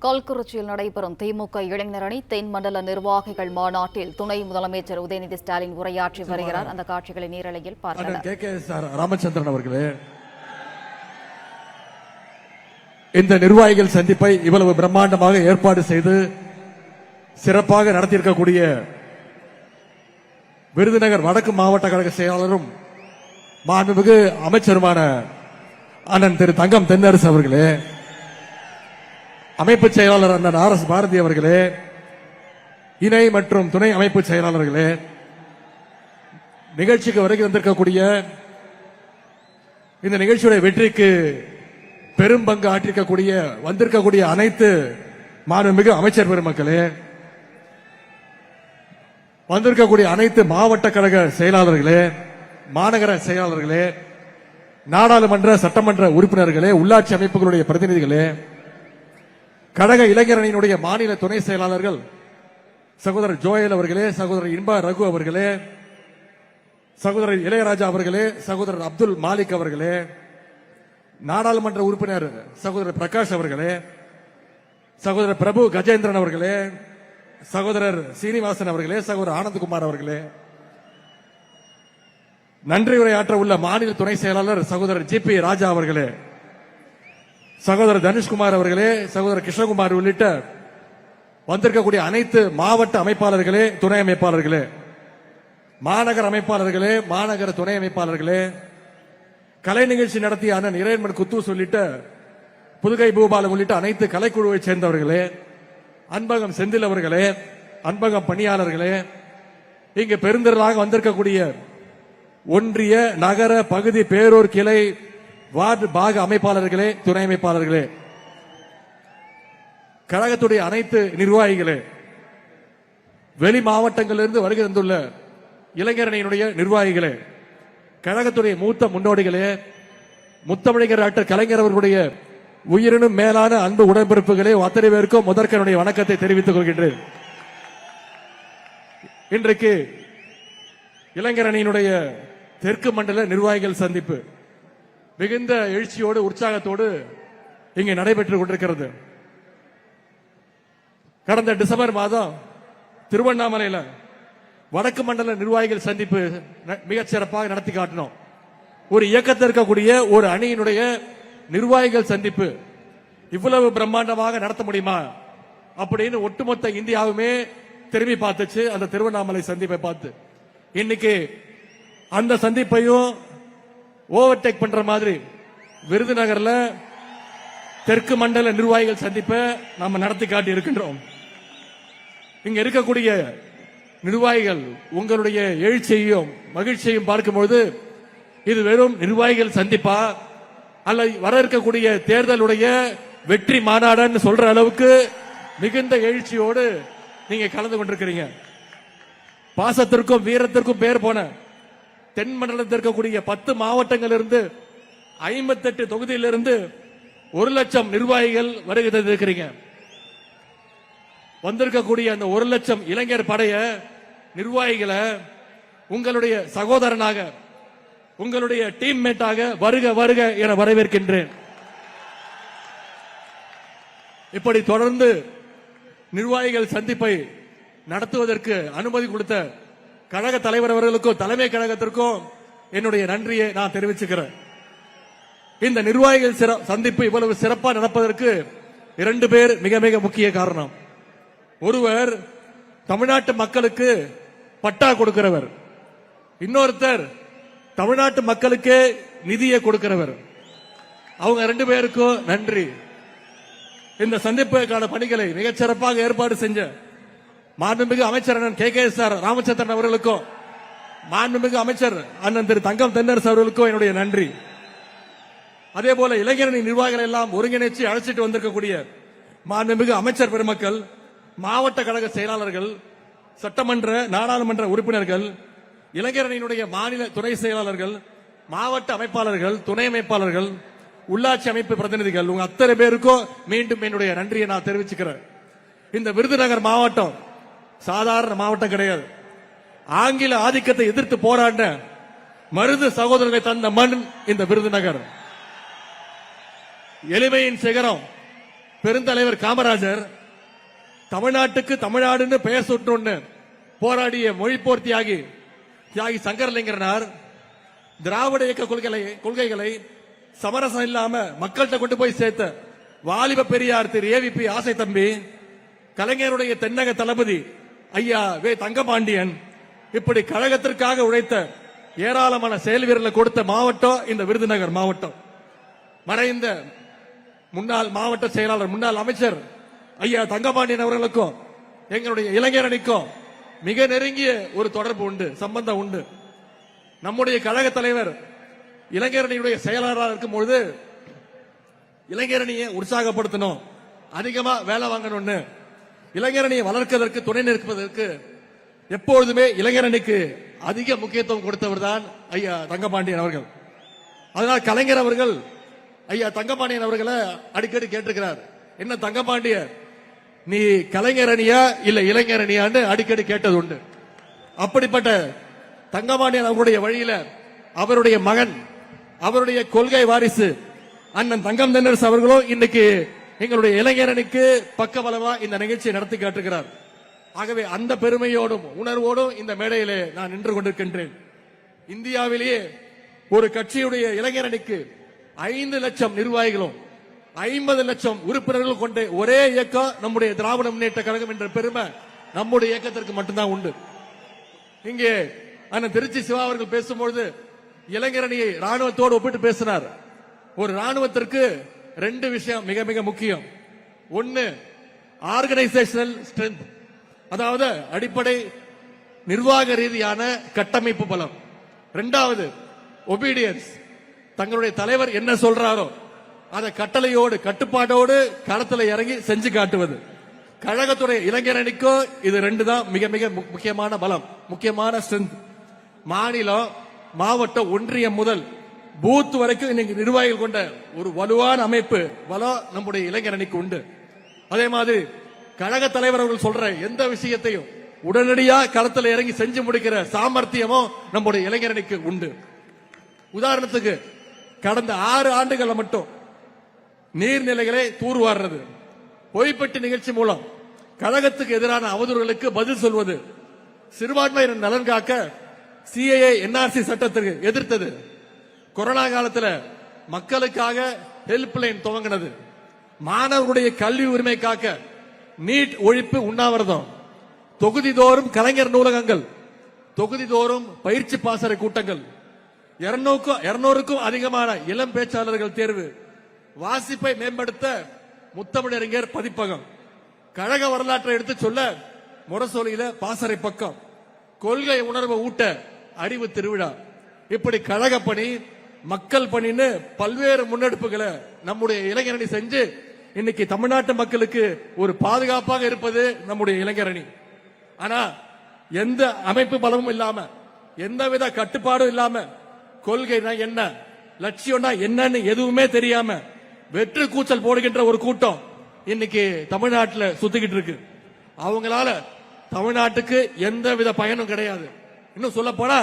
கல்குறிச்சியில் நடைபெறும் திமுக இளைஞர் அணி தென் மண்டல நிர்வாகிகள் மாநாட்டில் துணை முதலமைச்சர் உதயநிதி ஸ்டாலின் உரையாற்றி வருகிறார். அந்த காட்சிகளை நேரலையில் பார்க்கலாம். ராமச்சந்திரன் அவர்களே, இந்த நிர்வாகிகள் சந்திப்பை இவ்வளவு பிரம்மாண்டமாக ஏற்பாடு செய்து சிறப்பாக நடத்தியிருக்கக்கூடிய விருதுநகர் வடக்கு மாவட்ட கழக செயலாளரும் மாண்புமிகு அமைச்சருமான அண்ணன் திரு தங்கம் தென்னரசு அவர்களே, அமைப்பு செயலாளர் அண்ணன் ஆர் எஸ் பாரதி அவர்களே, இணை மற்றும் துணை அமைப்பு செயலாளர்களே, நிகழ்ச்சிக்கு வருகை வந்திருக்கக்கூடிய இந்த நிகழ்ச்சியுடைய வெற்றிக்கு பெரும் பங்கு ஆற்றிருக்கக்கூடிய வந்திருக்கக்கூடிய அனைத்து மாண்புமிகு அமைச்சர் பெருமக்களே, வந்திருக்கக்கூடிய அனைத்து மாவட்ட கழக செயலாளர்களே, மாநகர செயலாளர்களே, நாடாளுமன்ற சட்டமன்ற உறுப்பினர்களே, உள்ளாட்சி அமைப்புகளுடைய பிரதிநிதிகளே, கழக இளைஞரணியினுடைய மாநில துணை செயலாளர்கள் சகோதரர் ஜோயல் அவர்களே, சகோதரர் இன்பா ரகு அவர்களே, சகோதரர் இளையராஜா அவர்களே, சகோதரர் அப்துல் மாலிக் அவர்களே, நாடாளுமன்ற உறுப்பினர் சகோதரர் பிரகாஷ் அவர்களே, சகோதரர் பிரபு கஜேந்திரன் அவர்களே, சகோதரர் சீனிவாசன் அவர்களே, சகோதரர் ஆனந்த்குமார் அவர்களே, நன்றி உரையாற்ற உள்ள மாநில துணை செயலாளர் சகோதரர் ஜி பி ராஜா அவர்களே, சகோதரர் தனுஷ்குமார் அவர்களே, சகோதரர் கிருஷ்ணகுமார் உள்ளிட்ட வந்திருக்கக்கூடிய அனைத்து மாவட்ட அமைப்பாளர்களே, துணை அமைப்பாளர்களே, மாநகர அமைப்பாளர்களே, மாநகர துணை அமைப்பாளர்களே, கலை நிகழ்ச்சி நடத்திய அண்ணன் இறையன்மன் குத்தூஸ் உள்ளிட்ட புதுகை பூபாலம் உள்ளிட்ட அனைத்து கலைக்குழுவை சேர்ந்தவர்களே, அன்பகம் செந்தில் அவர்களே, அன்பகம் பணியாளர்களே, இங்கு பெருந்திரளாக வந்திருக்கக்கூடிய ஒன்றிய நகர பகுதி பேரூர் கிளை வார்டு பாக அமைப்பாளர்களே, துணை அமைப்பாளர்களே, கழகத்துடைய அனைத்து நிர்வாகிகளே, வெளி மாவட்டங்களிலிருந்து வருகை தந்துள்ள இளைஞரணியினுடைய நிர்வாகிகளே, கழகத்துடைய மூத்த முன்னோடிகளே, முத்தமிழர் டாக்டர் கலைஞர் அவர்களுடைய உயிரினும் மேலான அன்பு உடன்பிறப்புகளே, அத்தனை பேருக்கும் முதற்கனுடைய வணக்கத்தை தெரிவித்துக் கொள்கின்றேன். இன்றைக்கு இளைஞரணியினுடைய தெற்கு மண்டல நிர்வாகிகள் சந்திப்பு மிகுந்த எழுச்சியோடு உற்சாகத்தோடு இங்கே நடைபெற்றுக் கொண்டிருக்கிறது. கடந்த டிசம்பர் மாதம் திருவண்ணாமலையில் வடக்கு மண்டல நிர்வாகிகள் சந்திப்பு மிகச் சிறப்பாக நடத்தி காட்டினோம். ஒரு இயக்கத்தில் இருக்கக்கூடிய ஒரு அணியினுடைய நிர்வாகிகள் சந்திப்பு இவ்வளவு பிரம்மாண்டமாக நடத்த முடியுமா அப்படின்னு ஒட்டுமொத்த இந்தியாவுமே திரும்பி பார்த்துச்சு அந்த திருவண்ணாமலை சந்திப்பை பார்த்து. இன்னைக்கு அந்த சந்திப்பையும் ஓவர்டேக் பண்ற மாதிரி விருதுநகர்ல தெற்கு மண்டல நிர்வாகிகள் சந்திப்பை நாம நடத்தி காட்டி இருக்கின்றோம். இங்க இருக்கக்கூடிய நிர்வாகிகள் உங்களுடைய எழுச்சியையும் மகிழ்ச்சியையும் பார்க்கும்போது இது வெறும் நிர்வாகிகள் சந்திப்பா அல்ல வர இருக்கக்கூடிய தேர்தலுடைய வெற்றி மாநாடுன்னு சொல்ற அளவுக்கு மிகுந்த எழுச்சியோடு நீங்க கலந்து கொண்டிருக்கிறீங்க. பாசத்திற்கும் வீரத்திற்கும் பேர் போன தென் மண்டலத்தில் இருக்கக்கூடிய 10 மாவட்டங்களிலிருந்து 58 தொகுதியிலிருந்து 1,00,000 நிர்வாகிகள் வருகை தந்திருக்கிறீங்க. வந்திருக்கக்கூடிய அந்த 1,00,000 இளைஞர் படைய நிர்வாகிகளை உங்களுடைய சகோதரனாக உங்களுடைய டீம்மேட்டாக வருக வருக என வரவேற்கின்றேன். இப்படி தொடர்ந்து நிர்வாகிகள் சந்திப்பை நடத்துவதற்கு அனுமதி கொடுத்த கழக தலைவர் அவர்களுக்கும் தலைமை கழகத்திற்கும் என்னுடைய நன்றியை நான் தெரிவிச்சுக்கிறேன். இந்த நிர்வாகிகள் சந்திப்பு இவ்வளவு சிறப்பாக நடப்பதற்கு 2 பேர் மிக மிக முக்கிய காரணம். ஒருவர் தமிழ்நாட்டு மக்களுக்கு பட்டா கொடுக்கிறவர், இன்னொருத்தர் தமிழ்நாட்டு மக்களுக்கு நிதியை கொடுக்கிறவர். அவங்க 2 பேருக்கும் நன்றி. இந்த சந்திப்புக்கான பணிகளை மிகச் சிறப்பாக ஏற்பாடு செஞ்ச மாண்புமிகு அமைச்சர் அண்ணன் KKSR ராமச்சந்திரன் அவர்களுக்கும் மாண்புமிகு அமைச்சர் அண்ணன் திரு தங்கம் தென்னரசு அவர்களுக்கும் என்னுடைய நன்றி. அதே போல இளைஞரணி நிர்வாகிகள் எல்லாம் ஒருங்கிணைச்சு அழைச்சிட்டு வந்திருக்கக்கூடிய மாண்புமிகு அமைச்சர் பெருமக்கள், மாவட்ட கழக செயலாளர்கள், சட்டமன்ற நாடாளுமன்ற உறுப்பினர்கள், இளைஞரணியினுடைய மாநில துணை செயலாளர்கள், மாவட்ட அமைப்பாளர்கள், துணை அமைப்பாளர்கள், உள்ளாட்சி அமைப்பு பிரதிநிதிகள், உங்க அத்தனை பேருக்கும் மீண்டும் என்னுடைய நன்றியை நான் தெரிவிச்சுக்கிறேன். இந்த விருதுநகர் மாவட்டம் சாதாரண மாவட்டம் கிடையாது. ஆங்கில ஆதிக்கத்தை எதிர்த்து போராடின மருது சகோதரர்களை தந்த மண் இந்த விருதுநகர். எளிமையின் சிகரம், பெருந்தலைவர் காமராஜர் தமிழ்நாட்டுக்கு தமிழ்நாடுன்னு பெயர் சுட்டோன்னு போராடிய மொழிப்போர் தியாகி சங்கரலிங்கனார் திராவிட இயக்க கொள்கைகளை சமரசம் இல்லாம மக்கள்கிட்ட கொண்டு போய் சேர்த்த வாலிப பெரியார் திரு ஏவிபி ஆசை தம்பி, கலைஞருடைய தென்னக தளபதி ஐயா வே தங்கபாண்டியன், இப்படி கழகத்திற்காக உழைத்த ஏராளமான செயல் வீரர்களை கொடுத்த மாவட்டம் இந்த விருதுநகர் மாவட்டம். மறைந்த முன்னாள் மாவட்ட செயலாளர் முன்னாள் அமைச்சர் ஐயா தங்கபாண்டியன் அவர்களுக்கும் எங்களுடைய இளைஞர் அணிக்கும் மிக நெருங்கிய ஒரு தொடர்பு உண்டு, சம்பந்தம் உண்டு. நம்முடைய கழக தலைவர் இளைஞரணியுடைய செயலாளராக இருக்கும் பொழுது இளைஞரணியை உற்சாகப்படுத்தணும், அதிகமா வேலை வாங்கணும்னு இளைஞரணியை வளர்ப்பதற்கு துணை நிற்பதற்கு எப்பொழுதுமே இளைஞரணிக்கு அதிக முக்கியத்துவம் கொடுத்தவர் தான் ஐயா தங்கபாண்டியன் அவர்கள். அதனால் கலைஞர் அவர்கள் ஐயா தங்கபாண்டியன் அவர்களை அடிக்கடி கேட்டிருக்கிறார், என்ன தங்கபாண்டியன் நீ கலைஞர் அணியா இல்ல இளைஞர் அணியான்னு அடிக்கடி கேட்டது உண்டு. அப்படிப்பட்ட தங்கபாண்டியன் அவருடைய வழியில அவருடைய மகன், அவருடைய கொள்கை வாரிசு அண்ணன் தங்கம் தென்னரசு அவர்களும் இன்னைக்கு எங்களுடைய இளைஞர் அணிக்கு பக்கபலமா இந்த நிகழ்ச்சியை நடத்தி காட்டுகிறார். ஆகவே அந்த பெருமையோடும் உணர்வோடும் இந்த மேடையிலே நான் நின்று கொண்டிருக்கின்றேன். இந்தியாவிலேயே ஒரு கட்சியுடைய இளைஞர் அணிக்கு 5 லட்சம் நிர்வாகிகளும் 50 லட்சம் உறுப்பினர்கள் கொண்ட ஒரே இயக்கம் நம்முடைய திராவிட முன்னேற்ற கழகம் என்ற பெருமை நம்முடைய இயக்கத்திற்கு மட்டும்தான் உண்டு. இங்கே அண்ணன் திருச்சி சிவா அவர்கள் பேசும்பொழுது இளைஞரணியை ராணுவத்தோடு ஒப்பிட்டு பேசினார். ஒரு ராணுவத்திற்கு 2 விஷயம் மிக மிக முக்கியம். ஒன்னு ஆர்கனைசேஷனல் ஸ்ட்ரென்த், அதாவது அடிப்படை நிர்வாக ரீதியான கட்டமைப்பு பலம். 2வது ஒபீடியன்ஸ், தங்களுடைய தலைவர் என்ன சொல்றாரோ அதை கட்டளையோடு கட்டுப்பாட்டோடு களத்தில் இறங்கி செஞ்சு காட்டுவது. கழகத்துடைய இளைஞர் அணிக்கோ இது 2 தான் மிக மிக முக்கியமான பலம், முக்கியமான ஸ்ட்ரென்த். மாநிலம், மாவட்டம், ஒன்றியம் முதல் பூத் வரைக்கும் இன்னைக்கு நிர்வாகிகள் கொண்ட ஒரு வலுவான அமைப்பு பலம் நம்முடைய இளைஞர் அணிக்கு உண்டு. அதே மாதிரி கழக தலைவர் அவர்கள் சொல்ற எந்த விஷயத்தையும் உடனடியாக களத்தில் இறங்கி செஞ்சு முடிக்கிற சாமர்த்தியமும் நம்முடைய இளைஞர் அணிக்கு உண்டு. உதாரணத்துக்கு கடந்த 6 ஆண்டுகள் மட்டும் நீர்நிலைகளை தூர்வாடுறது, பொய்ப்பட்டி நிகழ்ச்சி மூலம் கழகத்துக்கு எதிரான அவதூறுகளுக்கு பதில் சொல்வது, சிறுபான்மையினர் நலன் காக்க சிஏஏ என்ஆர்சி சட்டத்திற்கு எதிர்த்தது, கொரோனா காலத்தில் மக்களுக்காக ஹெல்ப் லைன் துவங்கினது, மாணவர்களுடைய கல்வி உரிமை காக்க நீட் ஒழிப்பு உண்ணாவிரதம், தொகுதிதோறும் கலைஞர் நூலகங்கள், தொகுதிதோறும் பயிற்சி பாசறை கூட்டங்கள், 200க்கும் அதிகமான இளம் பேச்சாளர்கள் தேர்வு, வாசிப்பை மேம்படுத்த முத்தமிழறிஞர் பதிப்பகம், கழக வரலாற்றை எடுத்து சொல்ல முரசொலியில பாசறை பக்கம், கொள்கை உணர்வை ஊட்ட அறிவு திருவிழா, இப்படி கழக பணி, மக்கள் பணின்னு பல்வேறு முன்னெடுப்புகளை நம்முடைய இளைஞரணி செஞ்சு இன்னைக்கு தமிழ்நாட்டு மக்களுக்கு ஒரு பாதுகாப்பாக இருப்பது நம்முடைய இளைஞரணி. ஆனா எந்த அமைப்பு பலமும் இல்லாம, எந்தவித கட்டுப்பாடும் இல்லாம, கொள்கைனா என்ன, லட்சியம்னா என்னன்னு எதுவுமே தெரியாம வெற்று கூச்சல் போடுகின்ற ஒரு கூட்டம் இன்னைக்கு தமிழ்நாட்டில் சுத்திக்கிட்டு இருக்கு. அவங்களால தமிழ்நாட்டுக்கு எந்த வித பயனும் கிடையாது. இன்னும் சொல்ல போனா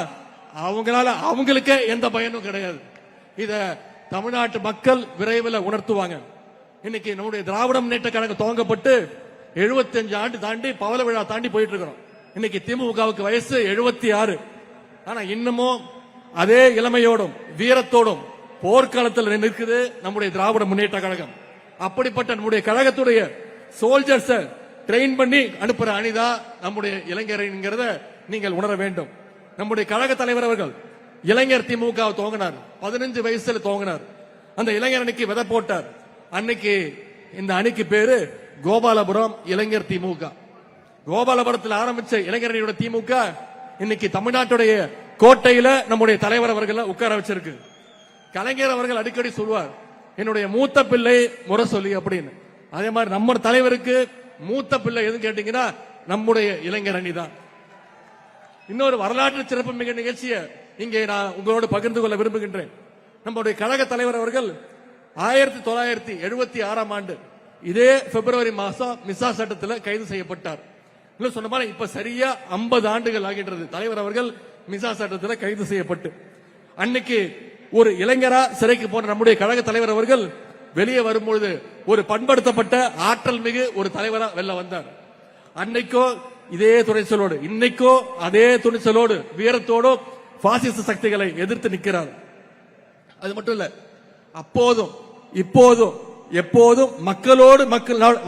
அவங்களால அவங்களுக்கே எந்த பயனும் கிடையாது. இத தமிழ்நாட்டு மக்கள் விரைவில் உணர்த்துவாங்க. இன்னைக்கு நம்முடைய திராவிட முன்னேற்ற கழகம் துவங்கப்பட்டு 75 ஆண்டு தாண்டி பவள விழா தாண்டி போயிட்டு இருக்கிறோம். இன்னைக்கு திமுகவுக்கு வயசு 76. ஆனா இன்னமும் அதே இளமையோடும் வீரத்தோடும் போர்க்களத்தில் நிற்குது நம்முடைய திராவிட முன்னேற்ற கழகம். அப்படிப்பட்ட நம்முடைய கழகத்துடைய சோல்ஜர்ஸ் ட்ரெயின் பண்ணி அனுப்புற அணிதா நம்முடைய இளைஞர்ங்கிறத நீங்கள் உணர வேண்டும். நம்முடைய கழக தலைவர் அவர்கள் இளைஞர் திமுக துவங்கினார், 15 வயசுல துவங்கினார். அந்த இளைஞர் அணிக்கு விதை போட்டார். அன்னைக்கு இந்த அணிக்கு பேரு கோபாலபுரம் இளைஞர் திமுக. கோபாலபுரத்தில் ஆரம்பிச்ச இளைஞரணியோட திமுக இன்னைக்கு தமிழ்நாட்டுடைய கோட்டையில நம்முடைய தலைவர் அவர்களை உட்கார வச்சிருக்கு. கலைஞர் அவர்கள் அடிக்கடி சொல்வார், என்னுடைய மூத்த பிள்ளை முரசொலி அப்படின்னு. அதே மாதிரி நம்ம தலைவருக்கு மூத்த பிள்ளை எதுன்னு கேட்டீங்கன்னா நம்முடைய இளைஞர் அணி தான். இன்னொரு வரலாற்று சிறப்பு மிக நிகழ்ச்சியை இங்கே நான் உங்களோடு பகிர்ந்து கொள்ள விரும்புகின்றேன். நம்முடைய கழக தலைவர் அவர்கள் 1976 ஆண்டு இதே பிப்ரவரி மாசம் மிசா சட்டத்தில் கைது செய்யப்பட்டார். இன்னும் சொன்ன மாதிரி இப்ப சரியா 50 ஆண்டுகள் ஆகின்றது தலைவர் அவர்கள் மிசா சட்டத்தில் கைது செய்யப்பட்டு. அன்னைக்கு ஒரு இளைஞரா சிறைக்கு போன நம்முடைய கழக தலைவர் அவர்கள் வெளியே வரும்பொழுது ஒரு பண்படுத்தப்பட்ட ஆற்றல் மிகு ஒரு தலைவரா வெளில வந்தார். அன்னைக்கோ இதே துணிச்சலோடு, இன்னைக்கோ அதே துணிச்சலோடு வீரத்தோடு பாசிச சக்திகளை எதிர்த்து நிற்கிறார். அது மட்டும் இல்ல, அப்போதும் இப்போதும் எப்போதும் மக்களோடு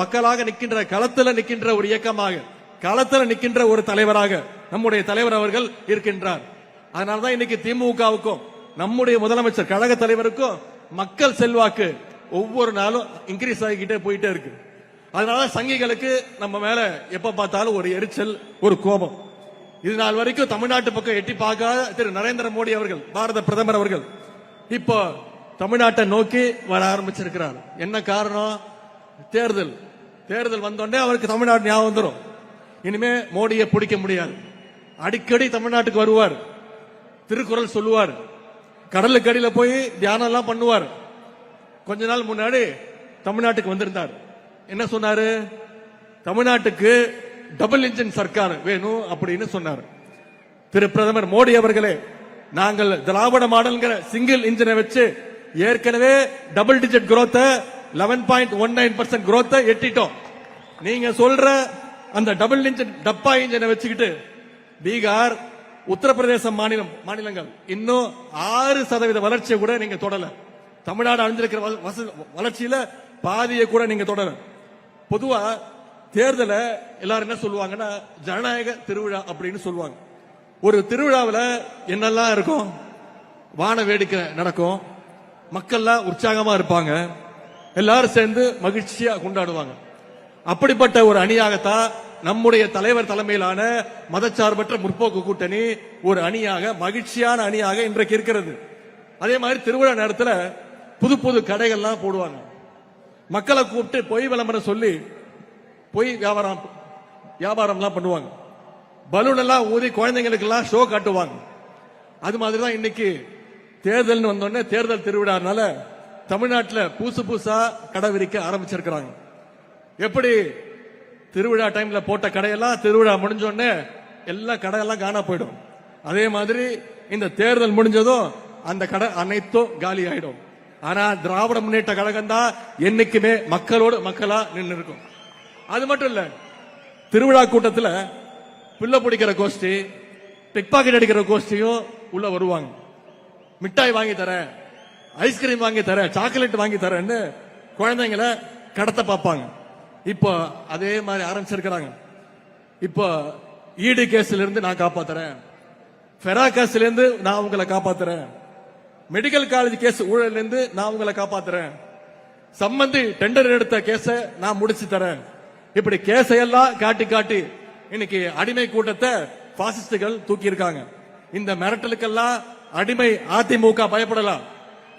மக்களாக நிற்கின்ற, களத்தில் நிற்கின்ற ஒரு இயக்கமாக, களத்தில் நிற்கின்ற ஒரு தலைவராக நம்முடைய தலைவர் அவர்கள் இருக்கின்றார். அதனாலதான் இன்னைக்கு திமுகவுக்கும் நம்முடைய முதலமைச்சர் கழக தலைவருக்கும் மக்கள் செல்வாக்கு ஒவ்வொரு நாளும் இன்க்ரீஸ் ஆகிக்கிட்டே போயிட்டே இருக்கு. அதனால சங்கிகளுக்கு நம்ம மேல எப்ப பார்த்தாலும் ஒரு எரிச்சல், ஒரு கோபம். இது நாள் வரைக்கும் தமிழ்நாட்டு பக்கம் எட்டி பார்க்காத திரு நரேந்திர மோடி அவர்கள், பாரத பிரதமர் அவர்கள் இப்போ தமிழ்நாட்டை நோக்கி வர ஆரம்பிச்சிருக்கிறார். என்ன காரணம்? தேர்தல் வந்தோடனே அவருக்கு தமிழ்நாடு ஞாபகம் வந்துடும். இனிமே மோடியை பிடிக்க முடியாது. அடிக்கடி தமிழ்நாட்டுக்கு வருவார், திருக்குறள் சொல்லுவார், கடலுக்கு அடியில போய் தியானம் எல்லாம் பண்ணுவார். கொஞ்ச நாள் முன்னாடி தமிழ்நாட்டுக்கு வந்திருந்தார். என்ன சொன்னாரு? தமிழ்நாட்டுக்கு டபுள் இன்ஜின் சர்க்கார் வேணும் அப்படின்னு சொன்னார். திரு பிரதமர் மோடி அவர்களே, நாங்கள் திராவிட மாடல்ங்கிற சிங்கிள் இன்ஜினை வச்சு ஏற்கனவே டபுள் டிஜிட் growth 11.19% growth எட்டிட்டோம். நீங்க சொல்ற அந்த டபுள் இன்ஜின் டப்பா இன்ஜினை வச்சுக்கிட்டு பீகார், உத்தரப்பிரதேச மாநிலங்கள் இன்னும் 6% வளர்ச்சியை கூட நீங்க தொடல. தமிழ்நாடு அடைஞ்சிருக்கிற வளர்ச்சியில பாதியை கூட நீங்க தொடர. பொதுவா தேர்தல எல்லாரும் என்ன சொல்லுவாங்கன்னா ஜனநாயக திருவிழா அப்படின்னு சொல்லுவாங்க. ஒரு திருவிழாவில் என்னெல்லாம் இருக்கும்? வான வேடிக்கை நடக்கும், மக்கள்லாம் உற்சாகமா இருப்பாங்க, எல்லாரும் சேர்ந்து மகிழ்ச்சியா கொண்டாடுவாங்க. அப்படிப்பட்ட ஒரு அணியாகத்தான் நம்முடைய தலைவர் தலைமையிலான மதச்சார்பற்ற முற்போக்கு கூட்டணி ஒரு அணியாக, மகிழ்ச்சியான அணியாக இன்றைக்கு இருக்கிறது. அதே மாதிரி திருவிழா நேரத்தில் புது புது கடைகள்லாம் போடுவாங்க. மக்களை கூப்பிட்டு பொய் விளம்பரம் சொல்லி பொய் வியாபாரம்லாம் பண்ணுவாங்க. பலூன் எல்லாம் ஊதி குழந்தைங்களுக்கு எல்லாம் ஷோ காட்டுவாங்க. அது மாதிரி தான் இன்னைக்கு தேர்தல் வந்தோடனே தேர்தல் திருவிழானால தமிழ்நாட்டில் புதுசா கடை விரிக்க ஆரம்பிச்சிருக்கிறாங்க. எப்படி திருவிழா டைம்ல போட்ட கடையெல்லாம் திருவிழா முடிஞ்சோடனே எல்லா கடையெல்லாம் காணா போயிடும். அதே மாதிரி இந்த தேர்தல் முடிஞ்சதும் அந்த கடை அனைத்தும் காலி ஆயிடும். ஆனா திராவிட முன்னேற்ற கழகம் தான் என்னைக்குமே மக்களோடு மக்களா நின்று இருக்கும். அது மட்டும் இல்ல, திருவிழா கூட்டத்தில் பிள்ளை பிடிக்கிற கோஷ்டி, பிக் பாக்கெட் அடிக்கிற கோஷ்டியும் உள்ள வருவாங்க. மிட்டாய் வாங்கி தரேன், ஐஸ்கிரீம் வாங்கி தரேன், சாக்லேட் வாங்கி தரேன்னு குழந்தைங்களை கடத்த பார்ப்பாங்க. இப்போ அதே மாதிரி ஆரம்பிச்சிருக்கிறாங்க. இப்போ ஈடு கேஸ்ல இருந்து நான் காப்பாத்துறேன், ஃபெரா கேஸ்ல இருந்து நான் உங்களை காப்பாத்துறேன், மெடிக்கல் காலேஜ் கேஸ் ஊழல் இருந்து நான் உங்களை காப்பாத்துறேன், சம்பந்தி டெண்டர் எடுத்த கேஸ நான் முடிச்சு தரேன். இப்படி கேஸையெல்லாம் காட்டி காட்டி இன்னைக்கு அடிமை கூட்டத்தை பாசிஸ்டுகள் தூக்கி இருக்காங்க. இந்த மிரட்டலுக்கெல்லாம் அடிமை அதிமுக பயப்படலாம்.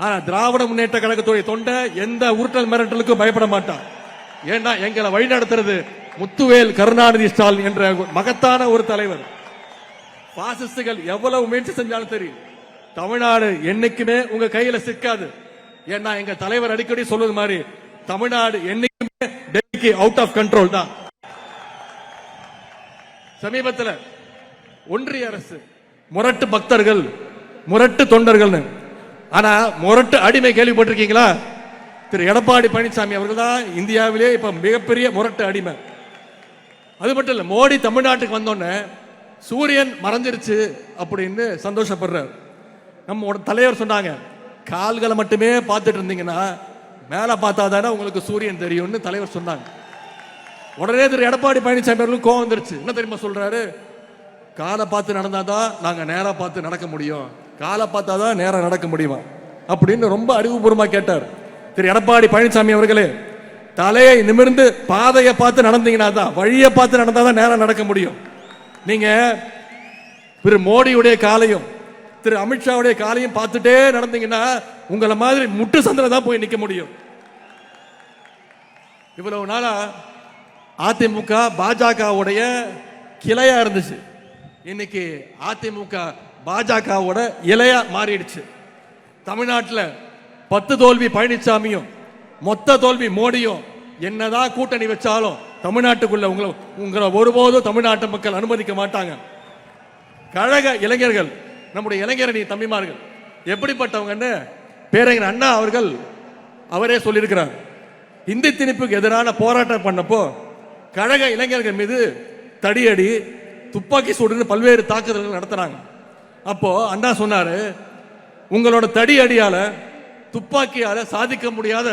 ஆனா திராவிட முன்னேற்ற கழகத்துடைய தொண்டை எந்த உருட்டல் மிரட்டலுக்கும் பயப்பட மாட்டான். ஏன்னா எங்களை வழிநடத்துறது முத்துவேல் கருணாநிதி ஸ்டாலின் என்ற மகத்தான ஒரு தலைவர். பாசிஸ்டுகள் எவ்வளவு முயற்சி செஞ்சாலும் சரி, தமிழ்நாடு என்னைக்குமே உங்க கையில சிக்காது. ஏன்னா எங்க தலைவர் அடிக்கடி சொல்வது மாதிரி தமிழ்நாடு என்னைக்குமே டெல்லிக்கு அவுட் ஆஃப் கண்ட்ரோல் தான். சமீபத்தில் ஒன்றிய அரசு முரட்டு பக்தர்கள், முரட்டு தொண்டர்கள், ஆனா முரட்டு அடிமை கேள்விப்பட்டிருக்கீங்களா? திரு எடப்பாடி பழனிசாமி அவர்கள் தான் இந்தியாவிலே இப்ப மிகப்பெரிய முரட்டு அடிமை. அது மட்டும் இல்ல, மோடி தமிழ்நாட்டுக்கு வந்தோடனே சூரியன் மறைஞ்சிருச்சு அப்படின்னு சந்தோஷப்படுறார். நம்ம தலைவர் சொன்னாங்க, கால்களை மட்டுமே பார்த்துட்டு இருந்தீங்கன்னா மேல பார்த்தாதானே உங்களுக்கு சூரியன் தெரியும்னு தலைவர் சொன்னாங்க. உடனே திரு எடப்பாடி பழனிசாமி அவர்களுக்கு கோவம் வந்துருச்சு. என்ன தெரியுமா சொல்றாரு? காலை பார்த்து நடந்தாதான் நாங்க நேரா பார்த்து நடக்க முடியும், காலை பார்த்தாதான் நேரா நடக்க முடியுமா அப்படின்னு ரொம்ப அறிவுபூர்வமா கேட்டார். திரு எடப்பாடி பழனிசாமி அவர்களே, தலையை நிமிர்ந்து பாதையை பார்த்து நடந்தீங்கன்னா தான், வழியை பார்த்து நடந்தாதான் நேரம் நடக்க முடியும். நீங்க திரு மோடியுடைய காலையும் திரு அமித்ஷாவுடைய காலையும் பார்த்துட்டே நடந்தீங்கன்னா உங்களை மாதிரி முட்டு சந்தில தான் போய் நிக்க முடியும். இவ்வளவு நாளா அதிமுக பாஜகவுடைய கிளையா இருந்துச்சு. இன்னைக்கு அதிமுக பாஜகவோட இலையா மாறிடுச்சு. தமிழ்நாட்டில் 10 தோல்வி பழனிசாமியும் மொத்த தோல்வி மோடியும் என்னதான் கூட்டணி வச்சாலும் தமிழ்நாட்டுக்குள்ள உங்களை ஒருபோதும் தமிழ்நாட்டு மக்கள் அனுமதிக்க மாட்டாங்க. கழக இளைஞர்கள், நம்முடைய இளைஞரணி தம்பிமார்கள் எப்படிப்பட்டவங்கன்னு பேரறிஞர் அண்ணா அவர்கள் அவரே சொல்லியிருக்கிறார். இந்தி திணிப்புக்கு எதிரான போராட்டம் பண்ணப்போ கழக இளைஞர்கள் மீது தடியடி, துப்பாக்கி சூடுன்னு பல்வேறு தாக்குதல்கள் நடத்துறாங்க. அப்போ அண்ணா சொன்னாரு, உங்களோட தடி அடியால துப்பாக்கியால சாதிக்க முடியாத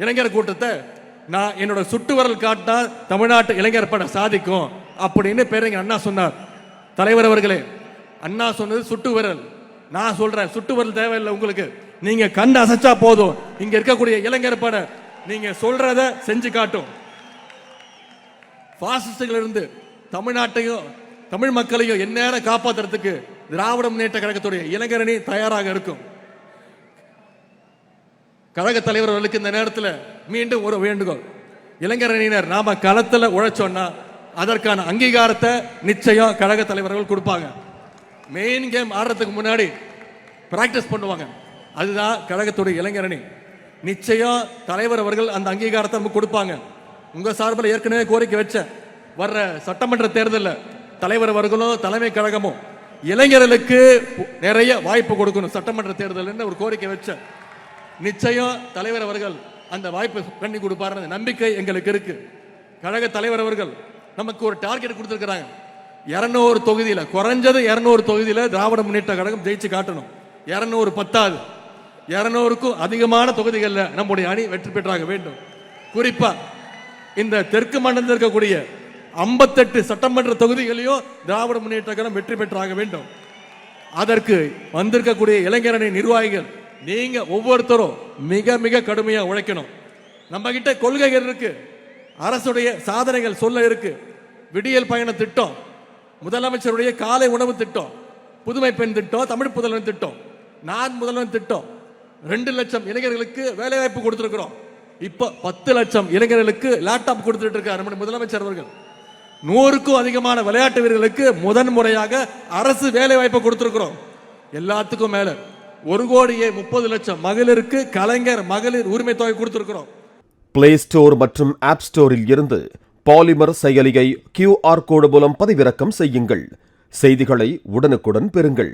இளைஞர் கூட்டத்தை நான் என்னோட சுட்டு விரல் காட்டினா தமிழ்நாட்டு இளைஞர் பட சாதிக்கும் அப்படின்னு பேரறிஞர் அண்ணா சொன்னார். தலைவர் அவர்களே, அண்ணா சொன்னது சுட்டு விரல், நான் சொல்றேன் சுட்டு விரல் தேவையில்லை உங்களுக்கு. நீங்க கண்டு அசைச்சா போதும், இங்க இருக்கக்கூடிய இளைஞர் பட நீங்க சொல்றத செஞ்சு காட்டும். பாசிஸ்டுகள் இருந்து தமிழ்நாட்டையும் தமிழ் மக்களையும் எந்நேரம் காப்பாற்றுறதுக்கு திராவிட முன்னேற்ற கழகத்துடைய இளைஞரணி தயாராக இருக்கும். கழக தலைவர் அவர்களுக்கு இந்த நேரத்தில் மீண்டும் ஒரு வேண்டுகோள். இளைஞரணியினர் நாம களத்தில் உழைச்சோம்னா அதற்கான அங்கீகாரத்தை நிச்சயம் கழக தலைவர்கள் கொடுப்பாங்க. மெயின் கேம் ஆடுறதுக்கு முன்னாடி பிராக்டிஸ் பண்ணுவாங்க. அதுதான் கழகத்துடைய இளைஞரணி. நிச்சயம் தலைவர் அவர்கள் அந்த அங்கீகாரத்தை நமக்கு கொடுப்பாங்க. உங்க சார்பில் ஏற்கனவே கோரிக்கை வச்ச வர்ற சட்டமன்ற தேர்தலில் தலைவர் அவர்களும் தலைமை கழகமும் இளைஞர்களுக்கு நிறைய வாய்ப்பு கொடுக்கணும் சட்டமன்ற தேர்தல் ஒரு கோரிக்கை வச்ச. நிச்சயம் தலைவர் அவர்கள் அந்த வாய்ப்பை பண்ணி கொடுப்பார் நம்பிக்கை எங்களுக்கு இருக்கு. கழக தலைவர் அவர்கள் நமக்கு ஒரு டார்கெட் கொடுத்திருக்கிறாங்க. 200 தொகுதியில, குறைஞ்சது 200 தொகுதியில திராவிட முன்னேற்ற கழகம் ஜெயிச்சு காட்டணும். 200 பத்தாது, 200க்கும் அதிகமான தொகுதிகளில் நம்முடைய அணி வெற்றி பெற்றாக வேண்டும். குறிப்பா இந்த தெற்கு மண்டலத்தில் இருக்கக்கூடிய 58 சட்டமன்ற தொகுதிகளையும் திராவிட முன்னேற்ற கழகம் வெற்றி பெற்றாக வேண்டும். அதற்கு வந்திருக்கக்கூடிய இளைஞரணி நிர்வாகிகள் நீங்க ஒவ்வொருத்தரும் மிக மிக கடுமையா உழைக்கணும். நம்ம கிட்ட கொள்கைகள் இருக்கு, அரசுடைய சாதனைகள் சொல்ல இருக்கு. விடியல் பயண திட்டம், முதலமைச்சருடைய காலை உணவு திட்டம், புதுமை பெண் திட்டம், தமிழ் புதல்வன் திட்டம், நான் முதல்வன் திட்டம், 2 லட்சம் இளைஞர்களுக்கு வேலை வாய்ப்பு கொடுத்திருக்கிறோம். இப்ப 10 லட்சம் இளைஞர்களுக்கு லேப்டாப் கொடுத்துட்டு இருக்கார் நம்முடைய முதலமைச்சர் அவர்கள். 100க்கும் அதிகமான விளையாட்டு வீரர்களுக்கு முதன்முறையாக அரசு வேலை வாய்ப்பை கொடுத்திருக்கிறோம். எல்லாத்துக்கும் மேல 1,30,00,000 மகளிருக்கு கலைஞர் மகளிர் உரிமை தொகை கொடுத்திருக்கிறோம். பிளே ஸ்டோர் மற்றும் ஆப் ஸ்டோரில் இருந்து பாலிமர் செயலியை QR கோடு மூலம் பதிவிறக்கம் செய்யுங்கள். செய்திகளை உடனுக்குடன் பெறுங்கள்.